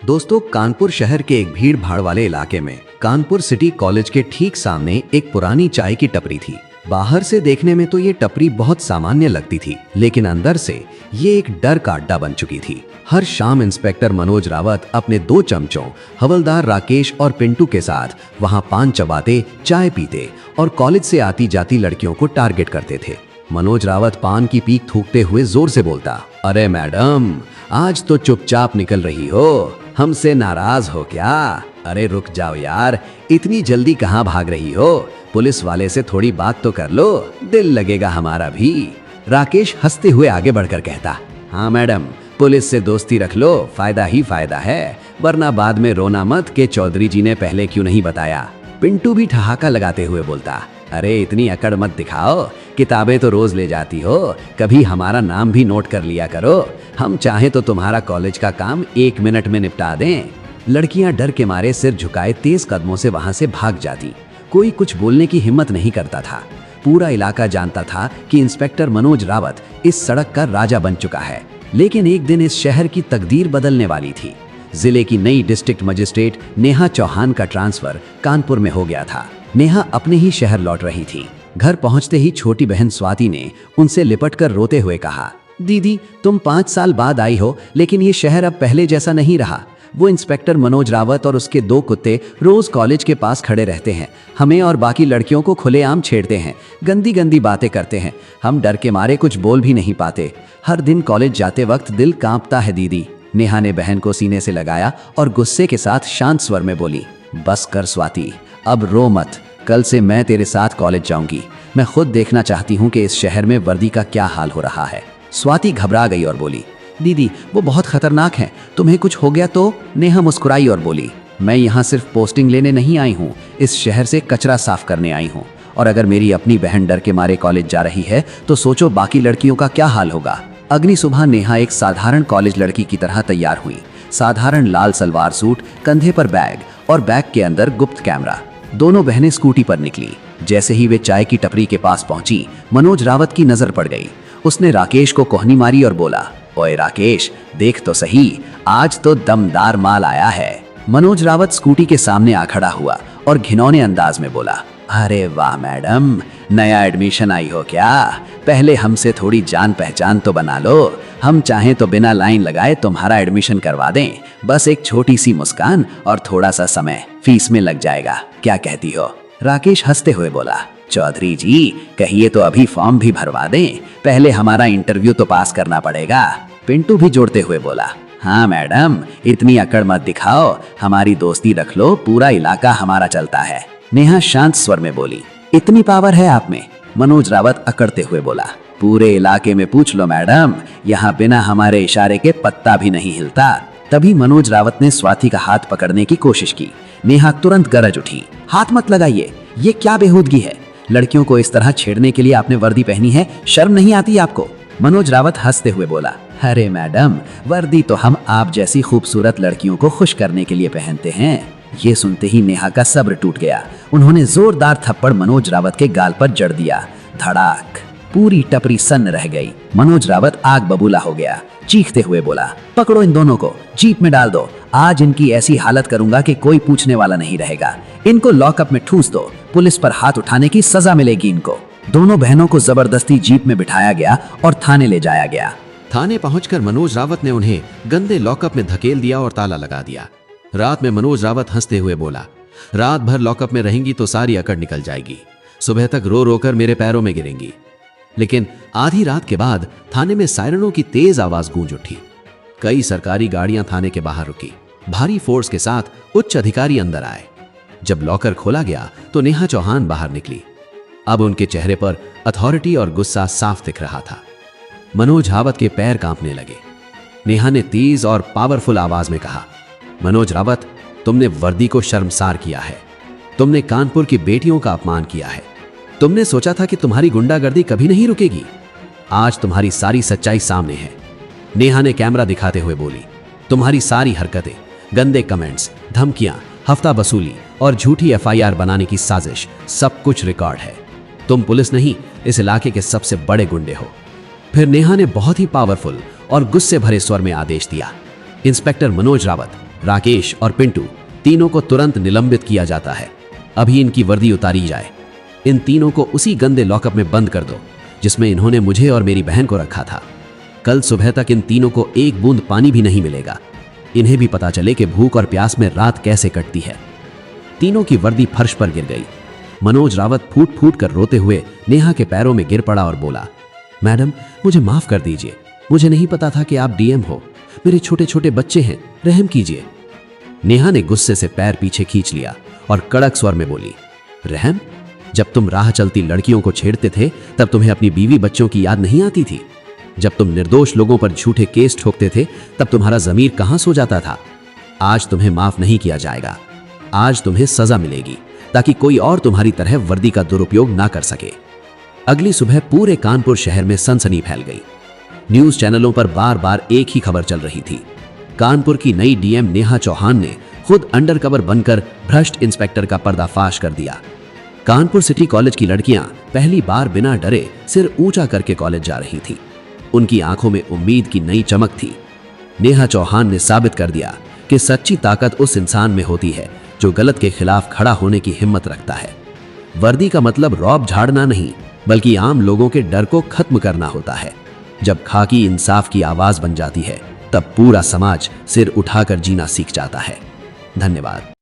दोस्तों, कानपुर शहर के एक भीड़ भाड़ वाले इलाके में कानपुर सिटी कॉलेज के ठीक सामने एक पुरानी चाय की टपरी थी। बाहर से देखने में तो ये टपरी बहुत सामान्य लगती थी, लेकिन अंदर से ये एक डर का अड्डा बन चुकी थी। हर शाम इंस्पेक्टर मनोज रावत अपने 2 चमचों हवलदार राकेश और पिंटू के साथ वहां पान चबाते, चाय पीते और कॉलेज से आती जाती लड़कियों को टारगेट करते थे। मनोज रावत पान की पीक थूकते हुए जोर से बोलता, अरे मैडम, आज तो चुपचाप निकल रही हो, हमसे नाराज हो क्या? अरे रुक जाओ यार, इतनी जल्दी कहाँ भाग रही हो? पुलिस वाले से थोड़ी बात तो कर लो, दिल लगेगा हमारा भी। राकेश हंसते हुए आगे बढ़कर कहता, हाँ मैडम, पुलिस से दोस्ती रख लो, फायदा ही फायदा है, वरना बाद में रोना मत कि चौधरी जी ने पहले क्यों नहीं बताया। पिंटू भी ठहाका लगाते हुए बोलता, अरे इतनी अकड़ मत दिखाओ, किताबें तो रोज ले जाती हो, कभी हमारा नाम भी नोट कर लिया करो, हम चाहें तो तुम्हारा कॉलेज का काम 1 मिनट में निपटा दें। लड़कियां डर के मारे सिर झुकाए तेज कदमों से वहां से भाग जाती। कोई कुछ बोलने की हिम्मत नहीं करता था। पूरा इलाका जानता था कि इंस्पेक्टर मनोज रावत इस सड़क का राजा बन चुका है। लेकिन एक दिन इस शहर की तकदीर बदलने वाली थी। जिले की नई डिस्ट्रिक्ट मजिस्ट्रेट नेहा चौहान का ट्रांसफर कानपुर में हो गया था। नेहा अपने ही शहर लौट रही थी। घर पहुंचते ही छोटी बहन स्वाति ने उनसे लिपटकर रोते हुए कहा, दीदी, तुम 5 साल बाद आई हो, लेकिन ये शहर अब पहले जैसा नहीं रहा। वो इंस्पेक्टर मनोज रावत और उसके 2 कुत्ते रोज कॉलेज के पास खड़े रहते हैं, हमें और बाकी लड़कियों को खुलेआम छेड़ते हैं, गंदी गंदी बातें करते हैं। हम डर के मारे कुछ बोल भी नहीं पाते। हर दिन कॉलेज जाते वक्त दिल कांपता है दीदी। नेहा ने बहन को सीने से लगाया और गुस्से के साथ शांत स्वर में बोली, बस कर स्वाति, अब रो मत, कल से मैं तेरे साथ कॉलेज जाऊंगी। मैं खुद देखना चाहती हूँ कि इस शहर में वर्दी का क्या हाल हो रहा है। स्वाति घबरा गई और बोली, दीदी वो बहुत खतरनाक है, तुम्हें कुछ हो गया तो? नेहा मुस्कुराई और बोली, मैं यहाँ सिर्फ पोस्टिंग लेने नहीं आई हूँ, इस शहर से कचरा साफ करने आई हूँ। और अगर मेरी अपनी बहन डर के मारे कॉलेज जा रही है तो सोचो बाकी लड़कियों का क्या हाल होगा। अगली सुबह नेहा एक साधारण कॉलेज लड़की की तरह तैयार हुई। साधारण लाल सलवार सूट, कंधे पर बैग और बैग के अंदर गुप्त कैमरा। दोनों बहनें स्कूटी पर निकली। जैसे ही वे चाय की टपरी के पास पहुंची, मनोज रावत की नजर पड़ गई। उसने राकेश को कोहनी मारी और बोला, ओए राकेश, देख तो सही, आज तो दमदार माल आया है। मनोज रावत स्कूटी के सामने आ खड़ा हुआ और घिनौने अंदाज में बोला, अरे वाह मैडम, नया एडमिशन आई हो क्या? पहले हमसे थोड़ी जान पहचान तो बना लो, हम चाहें तो बिना लाइन लगाए तुम्हारा एडमिशन करवा दें। बस एक छोटी सी मुस्कान और थोड़ा सा समय फीस में लग जाएगा, क्या कहती हो? राकेश हंसते हुए बोला, चौधरी जी कहिए तो अभी फॉर्म भी भरवा दें, पहले हमारा इंटरव्यू तो पास करना पड़ेगा। पिंटू भी जोड़ते हुए बोला, हाँ मैडम, इतनी अकड़ मत दिखाओ, हमारी दोस्ती रख लो, पूरा इलाका हमारा चलता है। नेहा शांत स्वर में बोली, इतनी पावर है आप में? मनोज रावत अकड़ते हुए बोला, पूरे इलाके में पूछ लो मैडम, यहाँ बिना हमारे इशारे के पत्ता भी नहीं हिलता। तभी मनोज रावत ने स्वाति का हाथ पकड़ने की कोशिश की। नेहा तुरंत गरज उठी, हाथ मत लगाइए, ये क्या बेहूदगी है? लड़कियों को इस तरह छेड़ने के लिए आपने वर्दी पहनी है, शर्म नहीं आती आपको? मनोज रावत हंसते हुए बोला, अरे मैडम, वर्दी तो हम आप जैसी खूबसूरत लड़कियों को खुश करने के लिए पहनते हैं। ये सुनते ही नेहा का सब्र टूट गया। उन्होंने जोरदार थप्पड़ मनोज रावत के गाल पर जड़ दिया। धड़ाक, पूरी टपरी सन्न रह गई। मनोज रावत आग बबूला हो गया। चीखते हुए बोला, पकड़ो इन दोनों को, जीप में डाल दो, आज इनकी ऐसी हालत करूंगा कि कोई पूछने वाला नहीं रहेगा। इनको लॉकअप में ठूस दो, पुलिस पर हाथ उठाने की सजा मिलेगी इनको। दोनों बहनों को जबरदस्ती जीप में बिठाया गया और थाने ले जाया गया। थाने पहुंचकर मनोज रावत ने उन्हें गंदे लॉकअप में धकेल दिया और ताला लगा दिया। रात में मनोज रावत हंसते हुए बोला, रात भर लॉकअप में रहेंगी तो सारी अकड़ निकल जाएगी, सुबह तक रो रोकर मेरे पैरों में गिरेंगी। लेकिन आधी रात के बाद थाने में सायरनों की तेज आवाज गूंज उठी। कई सरकारी गाड़ियां थाने के बाहर रुकी। भारी फोर्स के साथ उच्च अधिकारी अंदर आए। जब लॉकर खोला गया तो नेहा चौहान बाहर निकली। अब उनके चेहरे पर अथॉरिटी और गुस्सा साफ दिख रहा था। मनोज रावत के पैर कांपने लगे। नेहा ने तेज और पावरफुल आवाज में कहा, मनोज रावत, तुमने वर्दी को शर्मसार किया है, तुमने कानपुर की बेटियों का अपमान किया है, तुमने सोचा था कि तुम्हारी गुंडागर्दी कभी नहीं रुकेगी। आज तुम्हारी सारी सच्चाई सामने है। नेहा ने कैमरा दिखाते हुए बोली, तुम्हारी सारी हरकतें, गंदे कमेंट्स, धमकियां, हफ्ता वसूली और झूठी एफआईआर बनाने की साजिश, सब कुछ रिकॉर्ड है। तुम पुलिस नहीं, इस इलाके के सबसे बड़े गुंडे हो। फिर नेहा ने बहुत ही पावरफुल और गुस्से भरे स्वर में आदेश दिया, इंस्पेक्टर मनोज रावत, राकेश और पिंटू तीनों को तुरंत निलंबित किया जाता है। अभी इनकी वर्दी उतारी जाए। इन तीनों को उसी गंदे लॉकअप में बंद कर दो जिसमें इन्होंने मुझे और मेरी बहन को रखा था। कल सुबह तक इन तीनों को एक बूंद पानी भी नहीं मिलेगा। इन्हें भी पता चले कि भूख और प्यास में रात कैसे कटती है। तीनों की वर्दी फर्श पर गिर गई। मनोज रावत फूट फूट कर रोते हुए नेहा के पैरों में गिर पड़ा और बोला, मैडम मुझे माफ कर दीजिए, मुझे नहीं पता था कि आप डीएम हो, मेरे छोटे छोटे बच्चे हैं, रहम कीजिए। नेहा ने गुस्से से पैर पीछे खींच लिया और कड़क स्वर में बोली, रहम? जब तुम राह चलती लड़कियों को छेड़ते थे तब तुम्हें अपनी बीवी बच्चों की याद नहीं आती थी? जब तुम निर्दोष लोगों पर झूठे केस ठोकते थे तब तुम्हारा जमीर कहां सो जाता था? आज तुम्हें माफ नहीं किया जाएगा। आज तुम्हें सजा मिलेगी ताकि कोई और तुम्हारी तरह वर्दी का दुरुपयोग ना कर सके। अगली सुबह पूरे कानपुर शहर में सनसनी फैल गई। न्यूज चैनलों पर बार बार एक ही खबर चल रही थी। कानपुर की नई डीएम नेहा चौहान ने खुद अंडरकवर बनकर भ्रष्ट इंस्पेक्टर का पर्दाफाश कर दिया। कानपुर सिटी कॉलेज की लड़कियां पहली बार बिना डरे सिर ऊंचा करके कॉलेज जा रही थी। उनकी आंखों में उम्मीद की नई चमक थी। नेहा चौहान ने साबित कर दिया कि सच्ची ताकत उस इंसान में होती है जो गलत के खिलाफ खड़ा होने की हिम्मत रखता है। वर्दी का मतलब रौब झाड़ना नहीं, बल्कि आम लोगों के डर को खत्म करना होता है। जब खाकी इंसाफ की आवाज बन जाती है तब पूरा समाज सिर उठाकर जीना सीख जाता है। धन्यवाद।